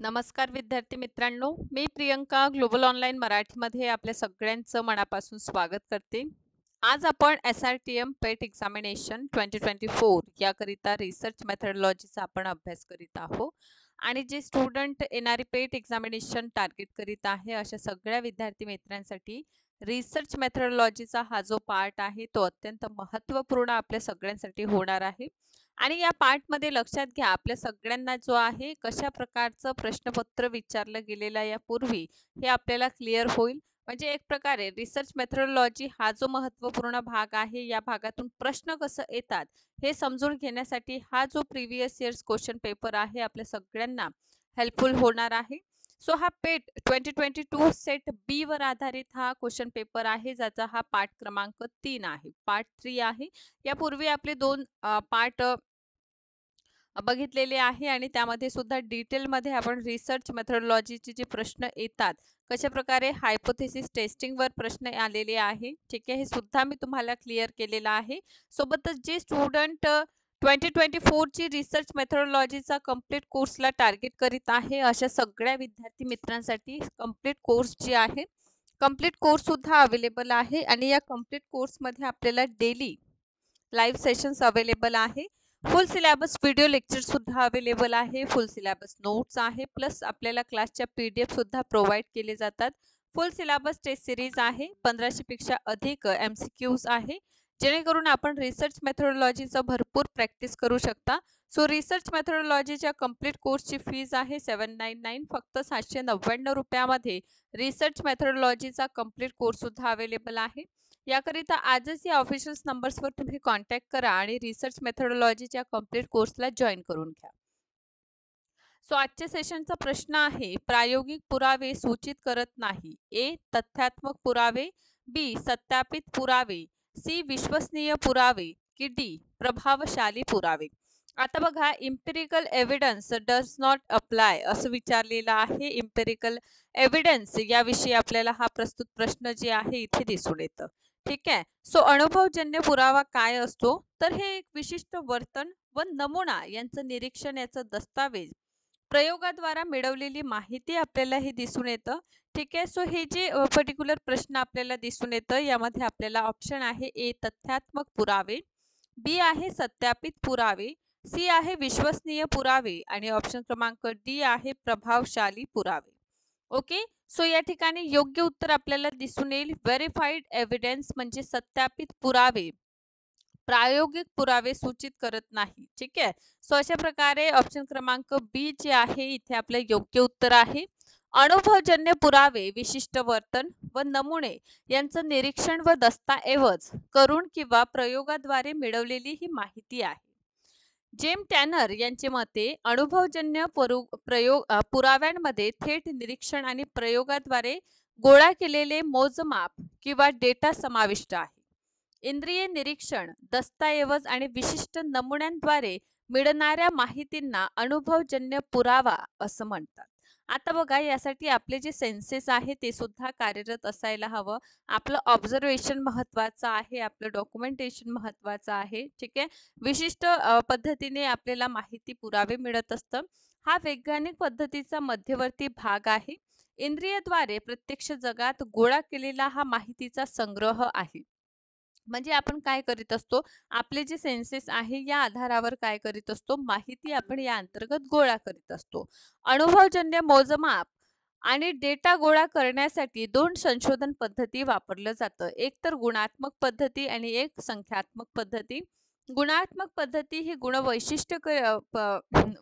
नमस्कार विद्यार्थी मित्रांनो, मी प्रियंका ग्लोबल ऑनलाईन मराठीमध्ये आपल्या सगळ्यांचं मनापासून स्वागत करते. आज आपण SRTM पेट एक्झामिनेशन 2024 याकरिता रिसर्च मेथडॉलॉजीचा आपण अभ्यास करीत आहोत आणि जे स्टुडंट येणारी पेट एक्झामिनेशन टार्गेट करीत आहे अशा सगळ्या विद्यार्थी मित्रांसाठी रिसर्च मेथडॉलॉजीचा हा जो पार्ट आहे तो अत्यंत महत्त्वपूर्ण आपल्या सगळ्यांसाठी होणार आहे. आणि या पार्टमध्ये लक्षात घ्या आपल्या सगळ्यांना जो आहे कशा प्रकारचं प्रश्नपत्र विचारलं गेलेलं यापूर्वी हे आपल्याला क्लिअर होईल. म्हणजे एक प्रकारे रिसर्च मेथडॉलॉजी हा जो महत्त्वपूर्ण भाग आहे या भागातून प्रश्न कसं येतात हे समजून घेण्यासाठी हा जो प्रिव्हियस इयर्स क्वेश्चन पेपर आहे आपल्या सगळ्यांना हेल्पफुल होणार आहे. सो हा पेट 2022 सेट बी वर आधारित हा क्वेश्चन पेपर आहे ज्याचा हा पाठ क्रमांक 3 आहे. पार्ट 3 आहे. यापूर्वी आपले दोन पार्ट बघितलेले आहे आणि त्यामध्ये सुद्धा डिटेलमध्ये आपण रिसर्च मेथडॉलॉजीचे जे प्रश्न येतात कशा प्रकारे हायपोथेसिस टेस्टिंगवर प्रश्न आलेले आहे. ठीक आहे, हे सुद्धा मी तुम्हाला क्लिअर केलेलं आहे. सोबतच जे स्टुडंट 2024 ची रिसर्च मेथडॉलॉजीचा कंप्लीट कोर्सला टार्गेट करीत आहे अशा सगळ्या विद्यार्थी मित्रांसाठी कंप्लीट कोर्स जी आहे कंप्लीट कोर्स सुद्धा अवेलेबल आहे आणि या कंप्लीट कोर्समध्ये आपल्याला डेली लाईव्ह सेशन्स अवेलेबल आहे. फुल सिलेबस व्हिडिओ लेक्चर सुद्धा अवेलेबल आहे. फुल सिलेबस नोट्स आहे प्लस आपल्याला क्लासच्या PDF सुद्धा प्रोव्हाइड केले जातात. फुल सिलेबस टेस्ट सिरीज आहे. 1500 पेक्षा अधिक MCQs आहे जेणेकरून आपण रिसर्च मेथडॉलॉजीचा भरपूर प्रॅक्टिस करू शकता. सो रिसर्च मेथडॉलॉजीच्या कंप्लीट कोर्सची फीज आहे 799 फक्त 799 रुपयामध्ये रिसर्च मेथडॉलॉजीचा कंप्लीट कोर्स सुद्धा अवेलेबल आहे. याकरिता आजच या ऑफिशियल नंबर्सवर तुम्ही कॉन्टॅक्ट करा आणि रिसर्च मेथडॉलॉजीच्या कंप्लीट कोर्सला जॉईन करून घ्या. सो आजच्या सेशनचा प्रश्न आहे प्रायोगिक पुरावे सूचित करत नाही. ए तथ्यात्मक पुरावे, बी सत्यापित पुरावे, सी विश्वसनीय पुरावे की डी प्रभावशाली पुरावे. आता बघा empirical evidence does not apply असं विचारलेलं आहे. इम्पेरिकल एव्हिडन्स याविषयी आपल्याला हा प्रस्तुत प्रश्न जे आहे इथे दिसून येतं. ठीक आहे, सो अनुभवजन्य पुरावा काय असतो तर हे एक विशिष्ट वर्तन व नमुना यांचं निरीक्षण याचं दस्तावेज प्रयोगाद्वारा मिळवलेली माहिती आपल्याला हे दिसून येतं. ठीक आहे, सो हे जे पर्टिक्युलर प्रश्न आपल्याला दिसून येतं यामध्ये आपल्याला ऑप्शन आहे ए तथ्यात्मक पुरावे, बी आहे सत्यापित पुरावे, सी आहे विश्वसनीय पुरावे आणि ऑप्शन क्रमांक डी आहे प्रभावशाली पुरावे. ओके, सो या ठिकाणी योग्य उत्तर आपल्याला दिसून येईल व्हेरीफाईड एव्हिडन्स म्हणजे सत्यापित पुरावे प्रायोगिक पुरावे सूचित करत नाही. ठीक आहे, सो अशा प्रकारे ऑप्शन क्रमांक बी जे आहे इथे आपलं योग्य उत्तर आहे. अनुभवजन्य पुरावे विशिष्ट वर्तन व नमुने यांचं निरीक्षण व दस्तऐवज करून किंवा प्रयोगाद्वारे मिळवलेली ही माहिती आहे. जेम टॅनर यांचे मते अनुभवजन्य पुराव्यांमध्ये थेट निरीक्षण आणि प्रयोगाद्वारे गोळा केलेले मोजमाप किंवा डेटा समाविष्ट आहे. इंद्रिय निरीक्षण दस्तऐवज आणि विशिष्ट नमुन्यांद्वारे मिळणाऱ्या माहितींना अनुभवजन्य पुरावा असं म्हणतात. आता बघा यासाठी आपले जे सेन्सेस आहे ते सुद्धा कार्यरत असायला हवं. आपलं ऑब्झर्वेशन महत्वाचं आहे, आपलं डॉक्युमेंटेशन महत्वाचं आहे. ठीक आहे, विशिष्ट पद्धतीने आपल्याला माहिती पुरावे मिळत असतं. हा वैज्ञानिक पद्धतीचा मध्यवर्ती भाग आहे. इंद्रियद्वारे प्रत्यक्ष जगात गोळा केलेला हा माहितीचा संग्रह आहे. म्हणजे आपण काय करीत असतो आपले जे सेन्सेस आहे या आधारावर काय करीत असतो माहिती आपण या अंतर्गत गोळा करीत असतो. अनुभवजन्य मोजमाप आणि डेटा गोळा करण्यासाठी दोन संशोधन पद्धती वापरलं जातं. एक तर गुणात्मक पद्धती आणि एक संख्यात्मक पद्धती. गुणात्मक पद्धती ही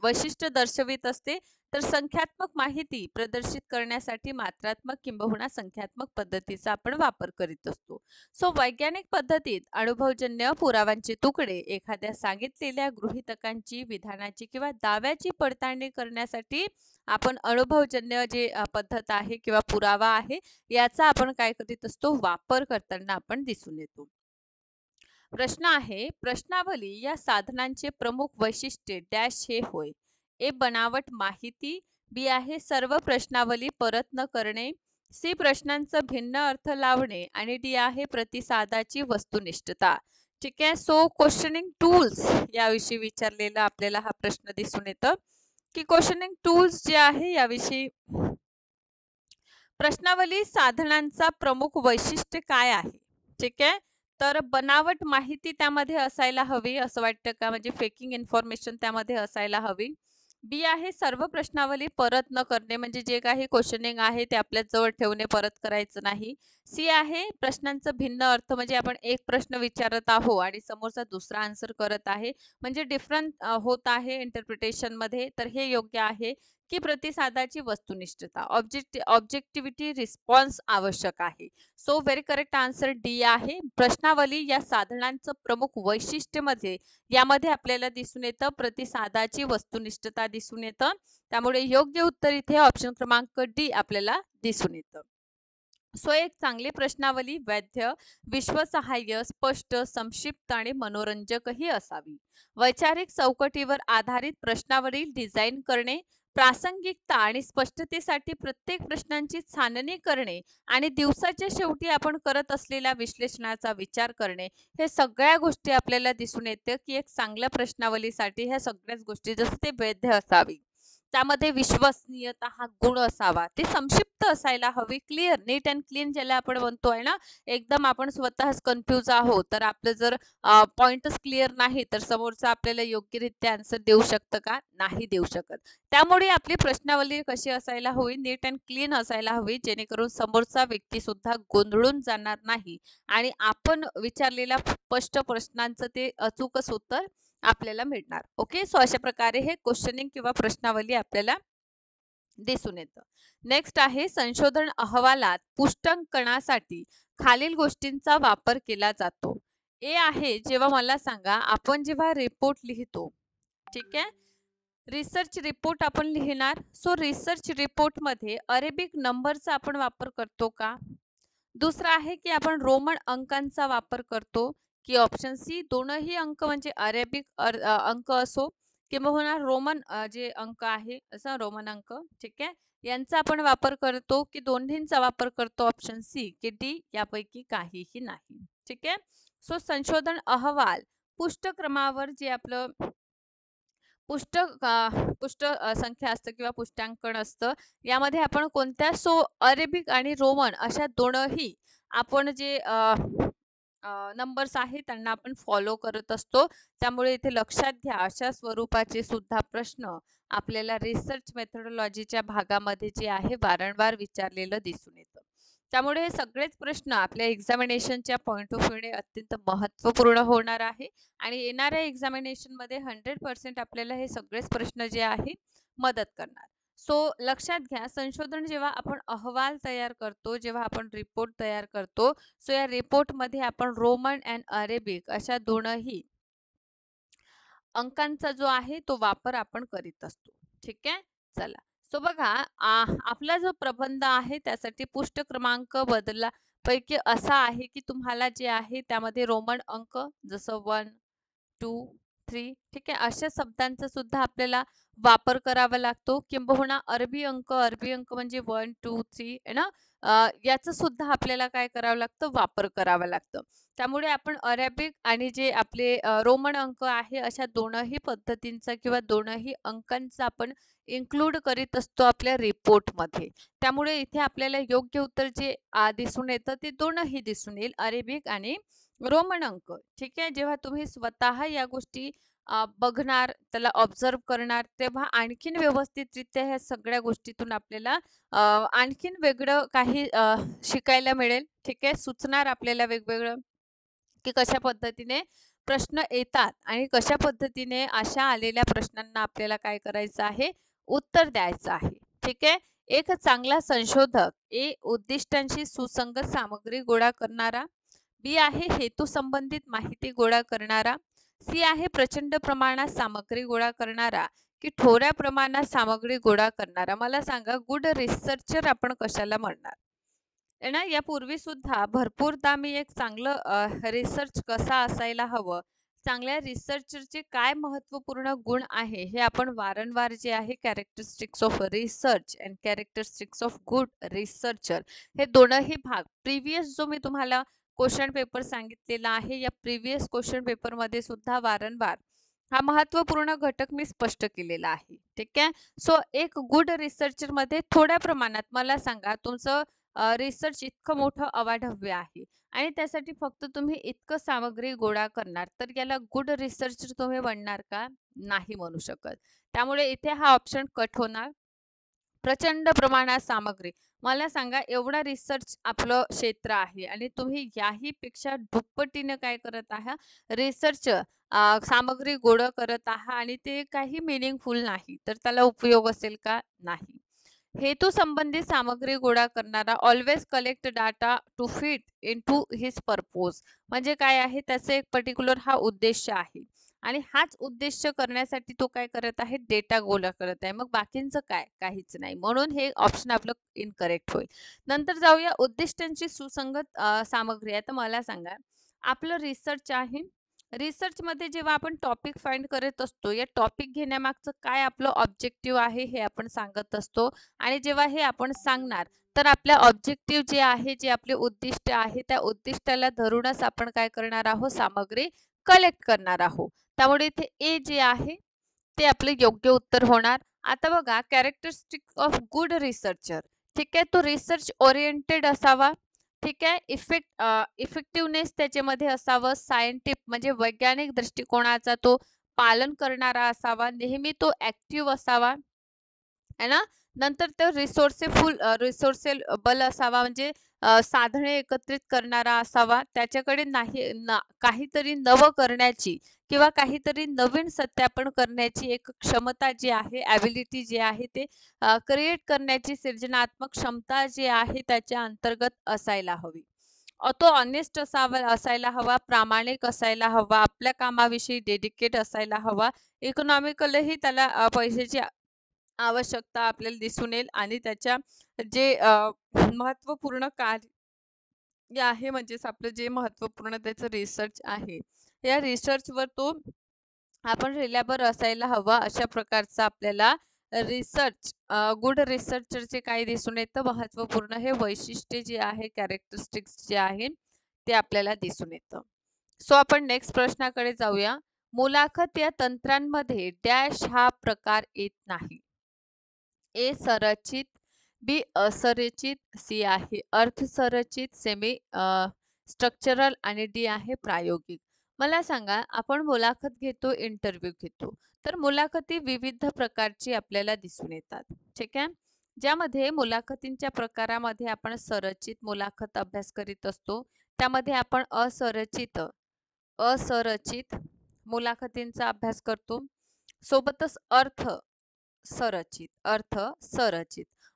वैशिष्ट्य दर्शवित असते तर संख्यात्मक माहिती प्रदर्शित करण्यासाठी मात्रात्मक किंबहुना संख्यात्मक पद्धतीचा आपण वापर करीत असतो. सो वैज्ञानिक पद्धतीत अनुभवजन्य पुराव्यांचे तुकडे एखाद्या सांगितलेल्या गृहीतकांची विधानाची किंवा दाव्याची पडताळणी करण्यासाठी आपण अनुभवजन्य जे पद्धत आहे किंवा पुरावा आहे याचा आपण काय करीत असतो वापर करताना आपण दिसून येतो. प्रश्न आहे प्रश्नावली या साधनांचे प्रमुख वैशिष्ट्ये डॅश हे होय. ए बनावट माहिती, बी आहे सर्व प्रश्नावली परत न करणे, सी प्रश्नांचा भिन्न अर्थ लावणे आणि डी आहे प्रतिसादाची वस्तुनिष्ठता. ठीक आहे, सो क्वेश्चनिंग टूल्स याविषयी विचारलेला आपल्याला हा प्रश्न दिसून येतं. की क्वेश्चनिंग टूल्स जे आहे याविषयी प्रश्नावली साधनांचा प्रमुख वैशिष्ट्य काय आहे? ठीक आहे. तर बनावट माहिती त्यामध्ये असायला हवी असं वाटतं का? म्हणजे फेकिंग इन्फॉर्मेशन त्यामध्ये असायला हवी. बी आहे सर्व प्रश्नावली परत न करणे म्हणजे जे काही क्वेश्चनिंग आहे ते आपल्या जवळ ठेवणे परत करायचं नाही. सी आहे प्रश्नांचा भिन्न अर्थ म्हणजे आपण एक प्रश्न विचारत आहो आणि समोरचा दुसरा आन्सर करत आहे म्हणजे डिफरंट होत आहे इंटरप्रिटेशनमध्ये तर हे योग्य आहे. की प्रतिसादाची वस्तुनिष्ठता ऑब्जेक्टिव्हिटी रिस्पॉन्स आवश्यक आहे. So very correct answer D आहे. प्रश्नावली या साधनांचं प्रमुख वैशिष्ट्य म्हणजे यामध्ये आपल्याला दिसून येतं प्रतिसादाची वस्तुनिष्ठता दिसून येतं. त्यामुळे योग्य उत्तर इथे ऑप्शन क्रमांक डी आपल्याला दिसून येतं. सो एक चांगली प्रश्नावली वैध, विश्वासार्ह, स्पष्ट, संक्षिप्त आणि मनोरंजकही असावी. वैचारिक चौकटीवर आधारित प्रश्नावली डिझाईन करणे, प्रासंगिकता आणि स्पष्टतेसाठी प्रत्येक प्रश्नांची छाननी करणे आणि दिवसाच्या शेवटी आपण करत असलेल्या विश्लेषणाचा विचार करणे हे सगळ्या गोष्टी आपल्याला दिसून येते की एक चांगल्या प्रश्नावलीसाठी ह्या सगळ्याच गोष्टी जसं ते वैध असावी त्यामध्ये विश्वसनीयता हा गुण असावा ते संक्षिप्त असायला हवी क्लिअर नीट अँड क्लीन ज्याला आपण म्हणतोय ना एकदम आपण स्वतःच कन्फ्यूज आहोत तर आपलं जर पॉइंटच क्लिअर नाही तर समोरचा आपल्याला योग्यरित्या आन्सर देऊ शकतं का नाही देऊ शकत त्यामुळे आपली प्रश्नावली कशी असायला हवी नीट अँड क्लीन असायला हवी जेणेकरून समोरचा व्यक्ती सुद्धा गोंधळून जाणार नाही आणि आपण विचारलेल्या स्पष्ट प्रश्नांचं ते अचूकच उत्तर आपल्याला मिळणार ओके सो अशा प्रकारे हे क्वेश्चनिंग किंवा प्रश्नावली आपल्याला दिसून येतं नेक्स्ट आहे संशोधन अहवालात पुष्टांकनासाठी खालील गोष्टींचा वापर केला जातो ए आहे जेव्हा मला सांगा आपण जेव्हा रिपोर्ट लिहितो ठीक आहे रिसर्च रिपोर्ट आपण लिहिणार सो रिसर्च रिपोर्ट मध्ये अरेबिक नंबरचा आपण वापर करतो का दुसरं आहे की आपण रोमन अंकांचा वापर करतो की ऑप्शन सी दोनही अंक म्हणजे अरेबिक अंक असो किंबहुना रोमन जे अंक आहे असं रोमन अंक ठीक आहे यांचा आपण वापर करतो की दोन्हींचा वापर करतो ऑप्शन सी की डी यापैकी काहीही नाही ठीक आहे सो संशोधन अहवाल पुष्टक्रमावर जे आपलं पुष्ट संख्या असतं किंवा पुष्टांकन असतं यामध्ये आपण कोणत्या सो अरेबिक आणि रोमन अशा दोनही आपण जे नंबर्स आहेत त्यांना आपण फॉलो करत असतो त्यामुळे इथे लक्षात घ्या अशा स्वरूपाचे सुद्धा प्रश्न आपल्याला रिसर्च मेथोडॉलॉजीच्या भागामध्ये जे आहे वारंवार विचारलेलं दिसून येतं त्यामुळे हे सगळेच प्रश्न आपल्या एक्झामिनेशनच्या पॉईंट ऑफ व्ह्यूने अत्यंत महत्त्वपूर्ण होणार आहे आणि येणाऱ्या एक्झामिनेशनमध्ये 100% आपल्याला हे सगळेच प्रश्न जे आहे मदत करणार सो लक्षात घ्या संशोधन जेव्हा आपण अहवाल तयार करतो जेव्हा आपण रिपोर्ट तयार करतो सो या रिपोर्टमध्ये आपण रोमन अँड अरेबिक अशा दोनही अंकांचा जो आहे तो वापर आपण करीत असतो ठीक आहे चला सो बघा आपला जो प्रबंध आहे त्यासाठी पृष्ठ क्रमांक बदला पैकी असा आहे की तुम्हाला जे आहे त्यामध्ये रोमन अंक जसं 1 2 3 ठीक आहे अशा शब्दांचा सुद्धा आपल्याला वापर करावा लागतो किंबहुना अरबी अंक म्हणजे 1 2 3 आहे ना याचं सुद्धा आपल्याला काय करावं लागतं वापर करावा लागतं त्यामुळे आपण अरेबिक आणि जे आपले रोमन अंक आहे अशा दोनही पद्धतींचा किंवा दोनही अंकांचा आपण इन्क्लूड करीत असतो आपल्या रिपोर्टमध्ये त्यामुळे इथे आपल्याला योग्य उत्तर जे दिसून येतं ते दोनही दिसून येईल अरेबिक आणि रोमन अंक ठीक आहे जेव्हा तुम्ही स्वतः या गोष्टी बघणार त्याला ऑब्झर्व करणार तेव्हा आणखीन व्यवस्थितरित्या ह्या सगळ्या गोष्टीतून आपल्याला आणखीन वेगळं काही शिकायला मिळेल ठीक आहे सुचणार आपल्याला वेगवेगळं की कशा पद्धतीने प्रश्न येतात आणि कशा पद्धतीने अशा आलेल्या प्रश्नांना आपल्याला काय करायचं आहे उत्तर द्यायचं आहे ठीक आहे एक चांगला संशोधक उद्दिष्टांशी सुसंगत सामग्री गोळा करणारा बी आहे हेतू संबंधित माहिती गोळा करणारा सी आहे प्रचंड प्रमाणात सामग्री गोळा करणारा की थोड्या प्रमाणात सामग्री गोळा करणारा मला सांगा गुड रिसर्चर आपण कशाला म्हणणार आहे ना यापूर्वी सुद्धा भरपूरदा मी एक चांगलं रिसर्च कसा असायला हवं चांगल्या रिसर्चरचे काय महत्त्वपूर्ण गुण आहे हे आपण वारंवार जे आहे characteristics of research and characteristics of good researcher हे दोनही भाग प्रिव्हियस जो मी तुम्हाला क्वेश्चन पेपर सांगितलेला आहे या प्रिव्हियस क्वेश्चन पेपरमध्ये सुद्धा वारंवार हा महत्त्वपूर्ण घटक मी स्पष्ट केलेला आहे. ठीक आहे. सो एक गुड रिसर्चरमध्ये थोड्या प्रमाणात मला सांगा तुमचं रिसर्च इतकं मोठं अवाढव्य आहे आणि त्यासाठी फक्त तुम्ही इतकं सामग्री गोळा करणार, तर याला गुड रिसर्चर तुम्ही बनणार का? नाही म्हणू शकत. त्यामुळे इथे हा ऑप्शन कट होणार. प्रचंड प्रमाणात सामग्री. मला सांगा एवढा रिसर्च आपलं क्षेत्र आहे आणि तुम्ही याही पेक्षा दुप्पटीने काय करत आहात रिसर्च सामग्री गोळा करत आहात आणि ते काही मीनिंगफुल नाही. तर त्याला उपयोग असेल का? नाही. हेतू संबंधित सामग्री गोळा करणारा always collect data to fit into his purpose. म्हणजे काय आहे त्याचं एक पर्टिक्युलर हा उद्देश आहे आणि हाच उद्देश करण्यासाठी तो काय करत आहे डेटा गोळा करत आहे. मग बाकींचं काय? काहीच नाही. म्हणून हे ऑप्शन आपलं इनकरेक्ट होईल. नंतर जाऊया उद्दिष्टांची सुसंगत सामग्री. आता मला सांगा आपलं रिसर्च आहे. रिसर्चमध्ये जेव्हा आपण टॉपिक फाइंड करत असतो, या टॉपिक घेण्यामागचं काय आपलं ऑब्जेक्टिव्ह आहे हे आपण सांगत असतो आणि जेव्हा हे आपण सांगणार, तर आपल्या ऑब्जेक्टिव्ह जे आहे, जे आपले उद्दिष्ट आहे, त्या उद्दिष्टाला धरूनच आपण काय करणार आहोत, सामग्री कलेक्ट करणार आहोत. त्यामुळे इथे ए जे आहे, ते आपले योग्य उत्तर होणार. आता बघा कॅरेक्टरिस्टिक ऑफ गुड रिसर्चर. ठीक आहे, तो रिसर्च ओरिएंटेड असावा. ठीक आहे, इफेक्टिव्हनेस त्याच्यामध्ये असावं. सायंटिफिक म्हणजे वैज्ञानिक दृष्टिकोनाचा तो पालन करणारा असावा. नेहमी तो ॲक्टिव्ह असावा. आहे ना. नंतर तो रिसोर्सेबल असावा म्हणजे साधने एकत्रित करणारा असावा. त्याच्याकडे काहीतरी नवं करण्याची किंवा काहीतरी नवीन सत्यापन करण्याची एक क्षमता जी आहे, ॲबिलिटी जी आहे ते क्रिएट करण्याची सृजनात्मक क्षमता जी आहे त्याच्या अंतर्गत असायला हवी. तो ऑनेस्ट असायला हवा, प्रामाणिक असायला हवा, आपल्या कामाविषयी डेडिकेट असायला हवा. इकॉनॉमिकलही त्याला पैशाची आवश्यकता आपल्याला दिसून येईल आणि त्याच्या जे महत्त्वपूर्ण कार्य आहे म्हणजेच आपलं जे महत्त्वपूर्ण त्याचं रिसर्च आहे. या रिसर्चवर तो आपण रिलायबल असायला हवा अशा प्रकारचा आपल्याला रिसर्च गुड रिसर्चरचे काय दिसून येतं महत्त्वपूर्ण हे वैशिष्ट्य जे आहे कॅरेक्टरिस्टिक्स जे आहे ते आपल्याला दिसून येतं. सो आपण नेक्स्ट प्रश्नाकडे जाऊया. मुलाखत या तंत्रांमध्ये डॅश हा प्रकार येत नाही. ए संरचित, बी असंरचित, सी आहे अर्थसंरचित, सेमी स्ट्रक्चरल आणि डी आहे प्रायोगिक. मला सांगा आपण मुलाखत घेतो, इंटरव्ह्यू घेतो. तर मुलाखती विविध प्रकारची आपल्याला दिसून येतात. ठीक आहे. ज्यामध्ये मुलाखतींच्या प्रकारामध्ये आपण संरचित मुलाखत अभ्यास करीत असतो. त्यामध्ये आपण असंरचित मुलाखतींचा अभ्यास करतो. सोबतच अर्थ संरचित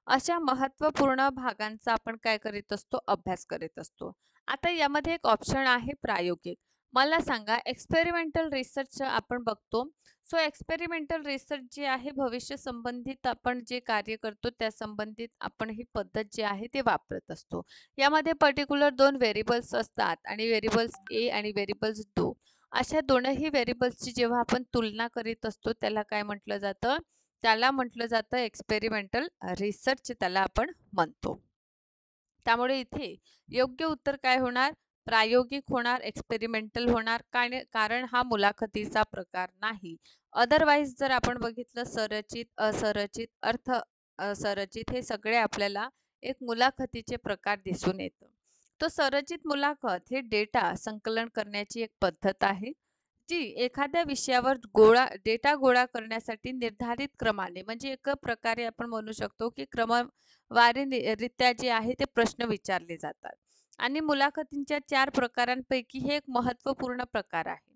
अशा महत्त्वपूर्ण भागांचा आपण काय करीत असतो अभ्यास करीत असतो. आता यामध्ये एक ऑप्शन आहे प्रायोगिक. मला सांगा एक्सपेरिमेंटल रिसर्च आपण बघतो. सो एक्सपेरिमेंटल रिसर्च जे आहे भविष्य संबंधित आपण जे कार्य करतो त्या संबंधित आपण ही पद्धत जी आहे ते वापरत असतो. यामध्ये पर्टिक्युलर 2 व्हेरिएबल्स असतात आणि व्हेरिएबल्स ए आणि व्हेरिएबल्स दो अशा दोनही व्हेरिएबल्सची जेव्हा आपण तुलना करीत असतो त्याला काय म्हटलं जातं, त्याला म्हटलं जातं एक्सपेरिमेंटल रिसर्च त्याला आपण म्हणतो. त्यामुळे इथे योग्य उत्तर काय होणार, प्रायोगिक होणार, एक्सपेरिमेंटल होणार. कारण हा मुलाखतीचा प्रकार नाही. अदरवाईज जर आपण बघितलं संरचित, असंरचित, संरचित हे सगळे आपल्याला एक मुलाखतीचे प्रकार दिसून येतं. तो संरचित मुलाखत हे डेटा संकलन करण्याची एक पद्धत आहे. जी एखाद्या विषयावर डेटा गोळा करण्यासाठी निर्धारित क्रमाने म्हणजे एक प्रकारे आपण म्हणू शकतो की रित्या जे आहे ते प्रश्न विचारले जातात आणि मुलाखतींच्या 4 प्रकारांपैकी हे एक महत्त्वपूर्ण प्रकार आहे.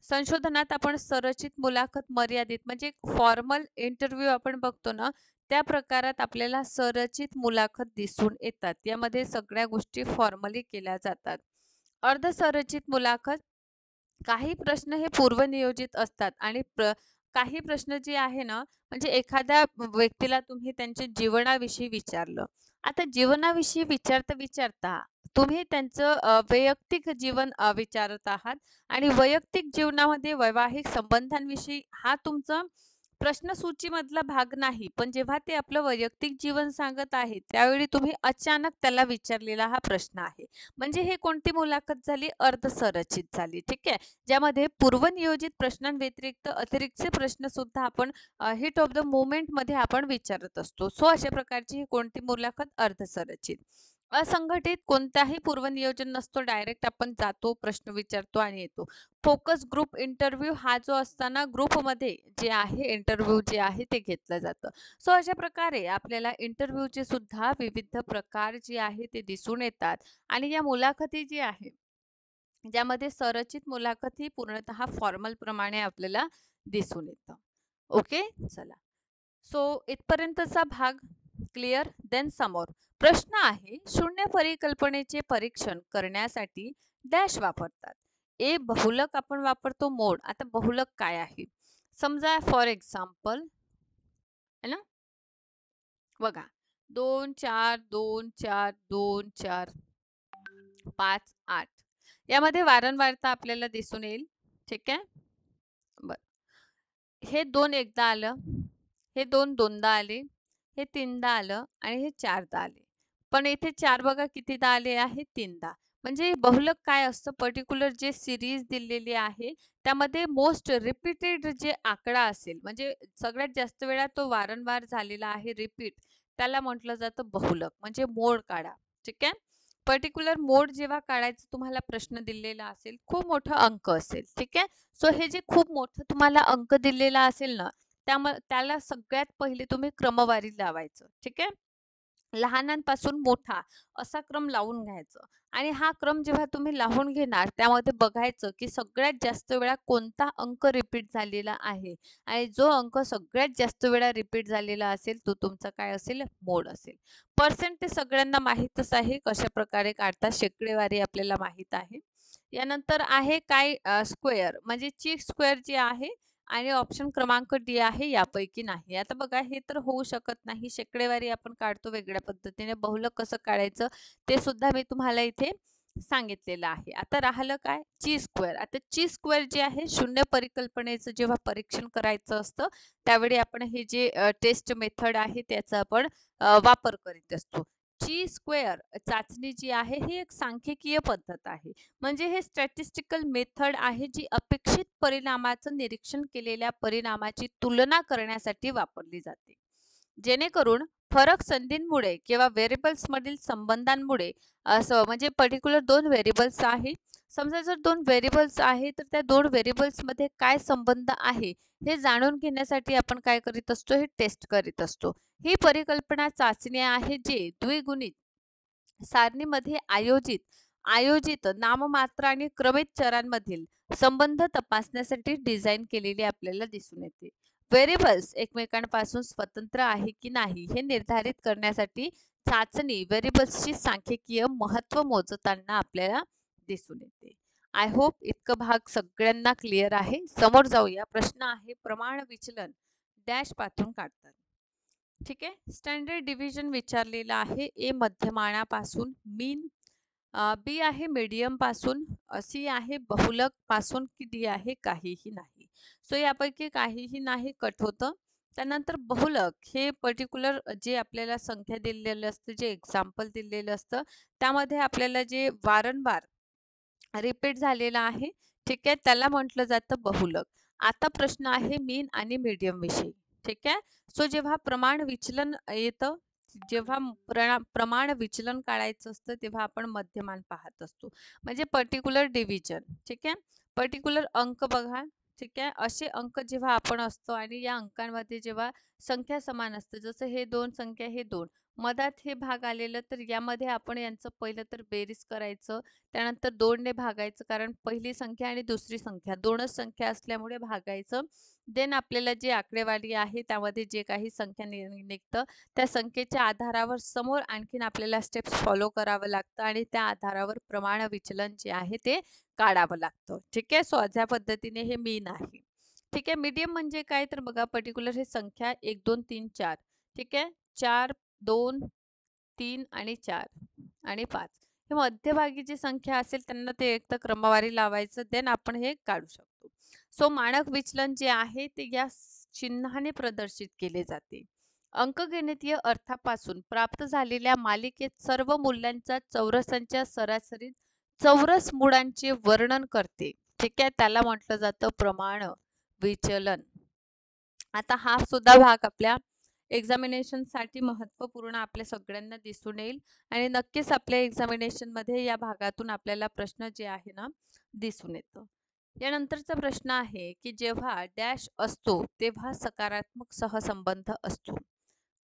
संशोधनात आपण संरचित मुलाखत मर्यादित म्हणजे फॉर्मल इंटरव्ह्यू आपण बघतो ना, त्या प्रकारात आपल्याला संरचित मुलाखत दिसून येतात. यामध्ये सगळ्या गोष्टी फॉर्मली केल्या जातात. अर्धसंरचित मुलाखत काही प्रश्न हे पूर्वनियोजित असतात आणि काही प्रश्न जे आहे ना, म्हणजे एखाद्या व्यक्तीला तुम्ही त्यांच्या जीवनाविषयी विचारलं. आता जीवनाविषयी विचारता तुम्ही त्यांचं वैयक्तिक जीवन विचारत आहात आणि वैयक्तिक जीवनामध्ये वैवाहिक संबंधांविषयी हा तुमचा प्रश्नसूचीमधला भाग नाही, पण जेव्हा ते आपलं वैयक्तिक जीवन सांगत आहे, त्यावेळी तुम्ही अचानक त्याला विचारलेला हा प्रश्न आहे. म्हणजे हे कोणती मुलाखत झाली? अर्धसंरचित झाली. ठीक आहे. ज्यामध्ये पूर्वनियोजित प्रश्नांव्यतिरिक्त अतिरिक्तचे प्रश्न सुद्धा आपण हिट ऑफ द मोमेंटमध्ये आपण विचारत असतो. सो अशा प्रकारची ही कोणती मुलाखत? अर्धसंरचित. असंघटित कोणताही पूर्वनियोजन नसतो. डायरेक्ट आपण जातो, प्रश्न विचारतो आणि येतो. फोकस ग्रुप इंटरव्ह्यू हा जो असताना ग्रुपमध्ये जे आहे इंटरव्ह्यू जे आहे ते घेतलं जातं. सो अशा प्रकारे आपल्याला इंटरव्ह्यूचे सुद्धा विविध प्रकार जे आहे ते दिसून येतात आणि या मुलाखती जी आहे ज्यामध्ये संरचित मुलाखत ही पूर्णतः फॉर्मल प्रमाणे आपल्याला दिसून येतं. ओके, चला. सो इथपर्यंतचा भाग क्लिअर. देन समोर प्रश्न आहे, शून्य परिकल्पनेचे परीक्षण करण्यासाठी डॅश वापरतात. ए बहुलक आपण वापरतो, मोड. आता बहुलक काय आहे? समजा फॉर एक्झाम्पल है ना, बघा 2 4 2 4 2 4 5 8 यामध्ये वारंवारता आपल्याला दिसून येईल. ठीक आहे. बर, हे 2 एकदा आलं, हे 2 दोनदा आले, हे तीनदा आलं आणि हे चारदा आले. पण इथे 4 बघा कितीदा आले आहे? तीनदा. म्हणजे बहुलक काय असतं? पर्टिक्युलर जे सिरीज दिलेली आहे त्यामध्ये मोस्ट रिपीटेड जे आकडा असेल, म्हणजे सगळ्यात जास्त वेळा तो वारंवार झालेला आहे रिपीट, त्याला म्हटलं जातं बहुलक. म्हणजे मोड काढा. ठीक आहे. पर्टिक्युलर मोड जेव्हा काढायचं तुम्हाला प्रश्न दिलेला असेल, खूप मोठा अंक असेल. ठीक आहे. सो हे जे खूप मोठं तुम्हाला अंक दिलेला असेल ना, त्याला सगळ्यात पहिले तुम्ही क्रमवारी लावायचं. ठीक आहे. लहानांपासून मोठा असा क्रम लावून घ्यायचं आणि हा क्रम जेव्हा तुम्ही लावून घेणार त्यामध्ये बघायचं की सगळ्यात जास्त वेळा कोणता अंक रिपीट झालेला आहे आणि जो अंक सगळ्यात जास्त वेळा रिपीट झालेला असेल तो तुमचा काय असेल? मोड असेल. पर्सेंट ते सगळ्यांना माहीतच आहे कशा प्रकारे काढतात, शेकडेवारी आपल्याला माहीत आहे. यानंतर आहे काय? स्क्वेअर म्हणजे ची स्क्वेअर जे आहे आणि ऑप्शन क्रमांक डी आहे यापैकी नाही. आता बघा हे तर होऊ शकत नाही. शेकडेवारी आपण काढतो वेगळ्या पद्धतीने. बहुलक कसं काढायचं ते सुद्धा मी तुम्हाला इथे सांगितलेलं आहे. आता राहिलं काय? ची स्क्वेअर. आता ची स्क्वेअर जे आहे शून्य परिकल्पनेचं जेव्हा परीक्षण करायचं असतं त्यावेळी आपण हे जे टेस्ट मेथड आहे त्याचा आपण वापर करीत असतो. ची स्क्वेअर चाचणी जी आहे ही एक सांख्यिकीय पद्धत आहे. म्हणजे हे स्टॅटिस्टिकल मेथड आहे जी अपेक्षित परिणामाचं निरीक्षण केलेल्या परिणामाची तुलना करण्यासाठी वापरली जाते. जेणेकरून फरक संधींमुळे किंवा व्हेरिएबल्स मधील संबंधांमुळे असं म्हणजे पर्टिक्युलर 2 व्हेरिएबल्स आहे. समजा जर 2 व्हेरिएबल्स आहे तर त्या 2 व्हेरिएबल्स मध्ये काय संबंध आहे हे जाणून घेण्यासाठी आपण काय करीत असतो? हे टेस्ट करीत असतो. ही परिकल्पना चाचणी आहे जे द्विगुणित सारणीमध्ये आयोजित आयोजित नाममात्र आणि क्रमित चरांमधील संबंध तपासण्यासाठी डिझाईन केलेली आपल्याला दिसून येते. व्हेरिएबल्स एकमेकांपासून स्वतंत्र आहे की नाही हे निर्धारित करण्यासाठी चाचणी व्हेरिएबल्सची सांख्यिकीय महत्त्व मोजताना आपल्याला दिसून येते. आय होप इतकं भाग सगळ्यांना क्लिअर आहे. समोर जाऊया. प्रश्न आहे, प्रमाण विचलन डॅश पासून काढतात. ठीक आहे. स्टँडर्ड डिव्हिजन विचारलेला आहे. ए मध्यमानापासून, मीन, बी आहे मीडियम पासून, सी आहे बहुलक पासून की डी आहे काहीही नाही. सो यापैकी काहीही नाही कट होतं. त्यानंतर बहुलक हे पर्टिक्युलर जे आपल्याला संख्या दिलेलं असतं, जे एक्झाम्पल दिलेलं असतं त्यामध्ये आपल्याला जे वारंवार रिपीट झालेलं आहे, ठीक आहे, त्याला म्हटलं जातं बहुलक. आता प्रश्न आहे मीन आणि मीडियम विषयी. ठीक आहे. सो जेव्हा प्रमाण विचलन येतं, जेव्हा प्रमाण विचलन काढायचं असतं तेव्हा आपण मध्यमान पाहत असतो. म्हणजे पर्टिक्युलर डिव्हिजन. ठीक आहे. पर्टिक्युलर अंक बघा. ठीक आहे. असे अंक जेव्हा आपण असतो आणि या अंकांमध्ये जेव्हा संख्या समान असते, जसं हे 2 संख्या, हे 2 मधात हे भाग आलेलं, तर यामध्ये आपण यांचं पहिलं तर बेरीज करायचं, त्यानंतर 2 ने भागायचं, कारण पहिली संख्या आणि दुसरी संख्या दोनच संख्या असल्यामुळे भागायचं. देन आपल्याला जी आकडेवारी आहे त्यामध्ये जे काही संख्या निघतं त्या संख्येच्या आधारावर समोर आणखीन आपल्याला स्टेप्स फॉलो करावं लागतं आणि त्या आधारावर प्रमाण विचलन जे आहे ते काढावं लागतं. ठीक आहे. सो अशा पद्धतीने हे मीन आहे. ठीक आहे. मीडियम म्हणजे काय? तर बघा पर्टिक्युलर हे संख्या 1 2 3 4. ठीक आहे. 4 2 3 आणि 4 आणि 5 हे मध्यभागी जी संख्या असेल त्यांना ते एक तर क्रमवारी लावायचं, देन आपण हे काढू शकतो. सो मानक विचलन जे आहे ते या चिन्हाने प्रदर्शित केले जाते. अंकगणितीय अर्थापासून प्राप्त झालेल्या मालिकेत सर्व मूल्यांचा चौरसांच्या सरासरीत चौरस मुळांचे वर्णन करते. ठीक आहे, त्याला म्हटलं जातं प्रमाण विचलन. आता हा सुद्धा भाग आपल्या एक्झामिनेशनसाठी महत्त्वपूर्ण आपल्या सगळ्यांना दिसून येईल आणि नक्कीच आपल्या एक्झामिनेशनमध्ये या भागातून आपल्याला प्रश्न जे आहे ना दिसून येतं. यानंतरचा प्रश्न आहे की जेव्हा डॅश असतो तेव्हा सकारात्मक सहसंबंध असतो.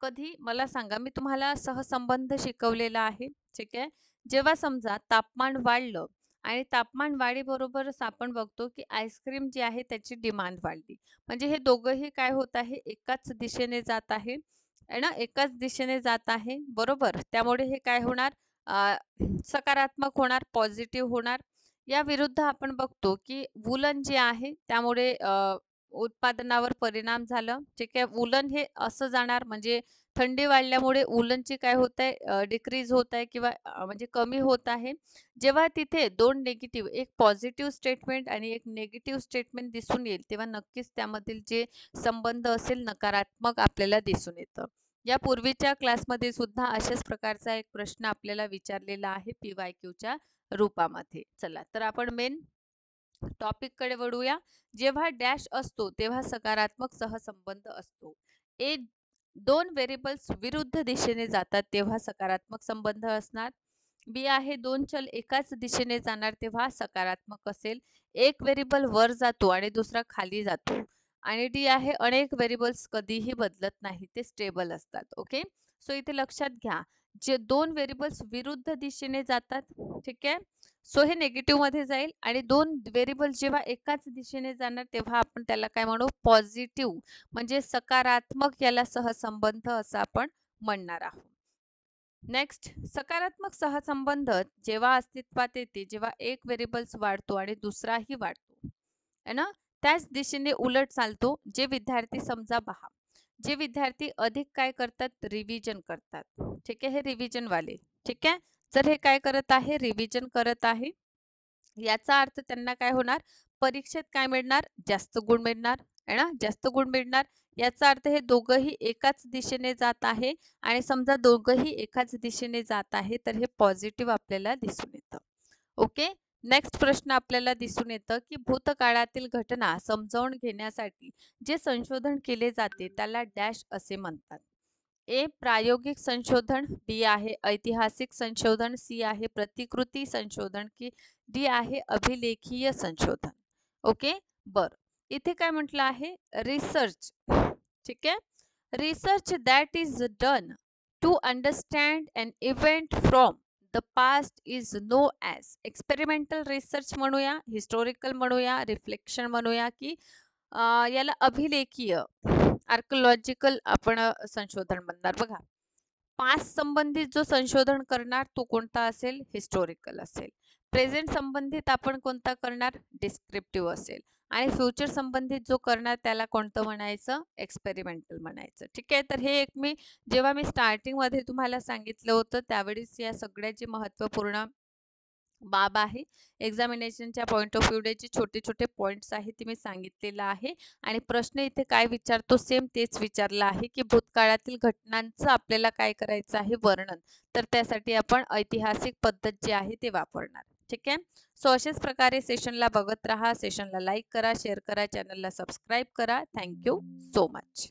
कधी मला सांगा, मी तुम्हाला सहसंबंध शिकवलेला आहे. ठीक आहे, जेव्हा समजा तापमान वाढलं आणि तापमान वाढीबरोबरच आपण बघतो की आईस्क्रीम जी आहे त्याची डिमांड वाढली, म्हणजे हे दोघंही काय होत आहे, एकाच दिशेने जात आहे है ना, एकाच दिशेने जात आहे बरोबर. त्यामुळे हे काय होणार, सकारात्मक होणार, पॉझिटिव्ह होणार. या विरुद्ध आपण बघतो की वूलन जे आहे त्यामुळे उत्पादनावर परिणाम झालं. ठीक आहे, वूलन हे असं जाणार, म्हणजे थंडी वाढल्यामुळे वूलनची काय होत आहे, डिक्रीज होत आहे किंवा म्हणजे कमी होत आहे. जेव्हा तिथे दोन निगेटिव्ह, एक पॉझिटिव्ह स्टेटमेंट आणि एक नेगेटिव्ह स्टेटमेंट दिसून येईल तेव्हा नक्कीच त्यामधील जे संबंध असेल नकारात्मक आपल्याला दिसून येतं. या पूर्वीच्या क्लासमध्ये सुद्धा अशाच प्रकारचा एक प्रश्न आपल्याला विचारलेला आहे PYQच्या रूपामध्ये. चला तर आपण मेन टॉपिक कडे वळूया. जेव्हा डॅश असतो तेव्हा सकारात्मक सहसंबंध असतो. ए दोन व्हेरिएबल्स विरुद्ध दिशेने जातात तेव्हा सकारात्मक संबंध असणार. बी आहे दोन चल एकाच दिशेने जाणार तेव्हा सकारात्मक असेल. एक व्हेरिएबल वर जातो आणि दुसरा खाली जातो. आणि डी आहे अनेक व्हेरिएबल्स कधीही बदलत नाही, ते स्टेबल असतात. ओके, सो इथे लक्षात घ्या, जे दोन व्हेरिएबल्स विरुद्ध दिशेने जातात, ठीक आहे, सो हे नेगेटिव्ह मध्ये जाईल. आणि दोन व्हेरिएबल जेव्हा एकाच दिशेने जाणार तेव्हा आपण त्याला काय म्हणू, पॉझिटिव्ह म्हणजे सकारात्मक, याला सहसंबंध असं आपण म्हणणार आहोत. नेक्स्ट, सकारात्मक सहसंबंध जेव्हा अस्तित्वात येते जेव्हा एक व्हेरिएबल्स वाढतो आणि दुसराही वाढतो है ना, त्याच दिशेने उलट चालतो. जे विद्यार्थी समजा पहा, जे विद्यार्थी अधिक काय करतात, रिव्हिजन करतात. ठीक आहे, हे रिव्हिजन वाले. ठीक आहे, जर हे काय करत आहे, रिव्हिजन करत आहे, याचा अर्थ त्यांना काय होणार, परीक्षेत काय मिळणार, जास्त गुण मिळणार है ना, जास्त गुण मिळणार. याचा अर्थ हे दोघंही एकाच दिशेने जात आहे आणि समजा दोघंही एकाच दिशेने जात आहे तर हे पॉझिटिव्ह आपल्याला दिसून येतं. ओके, नेक्स्ट प्रश्न आपल्याला दिसून येतं की भूतकाळातील घटना समजावून घेण्यासाठी जे संशोधन केले जाते त्याला डॅश असे म्हणतात. ए प्रायोगिक संशोधन, बी आहे ऐतिहासिक संशोधन, सी आहे प्रतिकृती संशोधन, की डी आहे अभिलेखीय संशोधन. ओके, बर इथे काय म्हटलं आहे, रिसर्च. ठीक आहे, research that is done to understand an event from the past is known as experimental research म्हणूया, हिस्टोरिकल म्हणूया, रिफ्लेक्शन म्हणूया, की याला अभिलेखीय आर्किओलॉजिकल आपण संशोधन म्हणणार. बघा, पास्ट संबंधित जो संशोधन करणार तो कोणता असेल, हिस्टोरिकल असेल. प्रेझेंट संबंधित आपण कोणता करणार, डिस्क्रिप्टिव्ह असेल. आणि फ्युचर संबंधित जो करणार त्याला कोणतं म्हणायचं, एक्सपेरिमेंटल म्हणायचं. ठीक आहे, तर हे एक मी जेव्हा मी स्टार्टिंगमध्ये तुम्हाला सांगितलं होतं त्यावेळेस या सगळ्याची महत्त्वपूर्ण बाब आहे. एक्झामिनेशनच्या पॉईंट ऑफ व्ह्यू जे छोटे छोटे पॉईंट्स आहेत ते मी सांगितलेलं आहे. आणि प्रश्न इथे काय विचारतो, सेम तेच विचारलं आहे की भूतकाळातील घटनांचं आपल्याला काय करायचं आहे, वर्णन. तर त्यासाठी आपण ऐतिहासिक पद्धत जी आहे ते वापरणार. ठीक आहे, सो अशाच प्रकारे सेशनला बघत राहा, सेशनला लाईक करा, शेअर करा, चॅनलला सबस्क्राईब करा. Thank you so much.